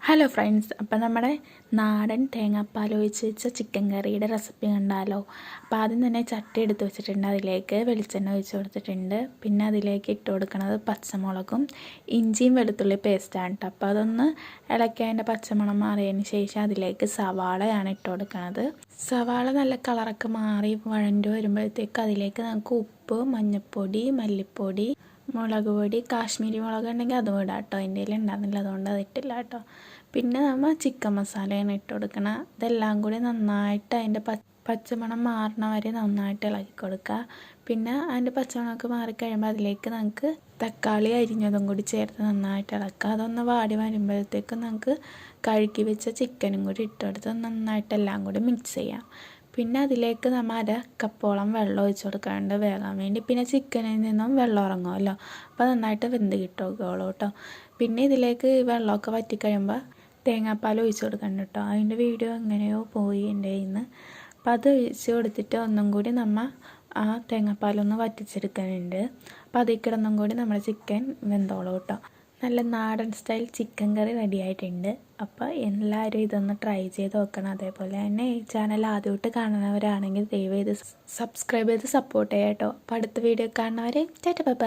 Hello friends, അപ്പോൾ നമ്മുടെ നാടൻ തേങ്ങാപ്പാൽ ഒഴിച്ച് വെച്ച ചിക്കൻ കറിയുടെ റെസിപ്പി കണ്ടാലോ. അപ്പോൾ ആദ്യം തന്നെ ചട്ടി എടുത്ത് വെച്ചിട്ടുണ്ട്, അതിലേക്ക് വെളിച്ചെണ്ണ ഒഴിച്ച് കൊടുത്തിട്ടുണ്ട്. പിന്നെ അതിലേക്ക് ഇട്ട് കൊടുക്കുന്നത് പച്ചമുളകും ഇഞ്ചിയും വെളുത്തുള്ളി പേസ്റ്റാണ് കേട്ടോ. അപ്പോൾ അതൊന്ന് ഇളക്കി അതിൻ്റെ പച്ചമണം മാറിയതിന് ശേഷം അതിലേക്ക് സവാളയാണ് ഇട്ട് കൊടുക്കുന്നത്. സവാള നല്ല കളറൊക്കെ മാറി വഴണ്ട് വരുമ്പോഴത്തേക്ക് അതിലേക്ക് നമുക്ക് ഉപ്പ്, മഞ്ഞൾപ്പൊടി, മല്ലിപ്പൊടി, മുളക് പൊടി, കാശ്മീരി മുളക് ഉണ്ടെങ്കിൽ അതും ഇടാം കേട്ടോ. എൻ്റെ കയ്യിൽ ഉണ്ടാകുന്നില്ല, അതുകൊണ്ട് അത് ഇട്ടില്ല കേട്ടോ. പിന്നെ നമ്മൾ ചിക്കൻ മസാലയാണ് ഇട്ട് കൊടുക്കണം. ഇതെല്ലാം കൂടി നന്നായിട്ട് അതിൻ്റെ പച്ചമണം മാറണ വരെ നന്നായിട്ട് ഇളക്കി കൊടുക്കുക. പിന്നെ അതിൻ്റെ പച്ചമണമൊക്കെ മാറിക്കഴിയുമ്പോൾ അതിലേക്ക് നമുക്ക് തക്കാളി അരിഞ്ഞതും കൂടി ചേർത്ത് നന്നായിട്ട് ഇളക്കുക. അതൊന്ന് വാടി വരുമ്പോഴത്തേക്കും നമുക്ക് കഴുകി വെച്ച ചിക്കനും കൂടി ഇട്ടെടുത്ത് നന്നായിട്ട് എല്ലാം കൂടി മിക്സ് ചെയ്യാം. പിന്നെ അതിലേക്ക് നമ്മൾ 1/2 കപ്പോളം വെള്ളം ഒഴിച്ച് കൊടുക്കാറുണ്ട് വേകാൻ വേണ്ടി. പിന്നെ ചിക്കനിൽ നിന്നും വെള്ളം ഇറങ്ങുമല്ലോ, അപ്പോൾ നന്നായിട്ട് വെന്ത് കിട്ടുകയുള്ളൂ കേട്ടോ. പിന്നെ ഇതിലേക്ക് വെള്ളമൊക്കെ വറ്റിക്കഴിയുമ്പോൾ തേങ്ങാപ്പാൽ ഒഴിച്ച് കൊടുക്കണ്ട കേട്ടോ. അതിൻ്റെ വീഡിയോ എങ്ങനെയോ പോയി എൻ്റെ കയ്യിൽ നിന്ന്. അപ്പോൾ അത് ഒഴിച്ച് കൊടുത്തിട്ട് ഒന്നും കൂടി നമ്മൾ ആ തേങ്ങാപ്പാലൊന്ന് വറ്റിച്ചെടുക്കാനുണ്ട്. അപ്പോൾ അതിൽ കിടന്നും കൂടി നമ്മുടെ ചിക്കൻ വെന്തോളൂ കേട്ടോ. നല്ല നാടൻ സ്റ്റൈൽ ചിക്കൻ കറി റെഡി ആയിട്ടുണ്ട്. അപ്പോൾ എല്ലാവരും ഇതൊന്ന് ട്രൈ ചെയ്ത് നോക്കണം. അതേപോലെ തന്നെ ഈ ചാനൽ ആദ്യമായിട്ട് കാണുന്നവരാണെങ്കിൽ ദയവ് ചെയ്ത് സബ്സ്ക്രൈബ് ചെയ്ത് സപ്പോർട്ട് ചെയ്യാം കേട്ടോ. അപ്പോൾ അടുത്ത വീഡിയോ കാണുന്നവരെ ടാറ്റാ ബൈ ബൈ.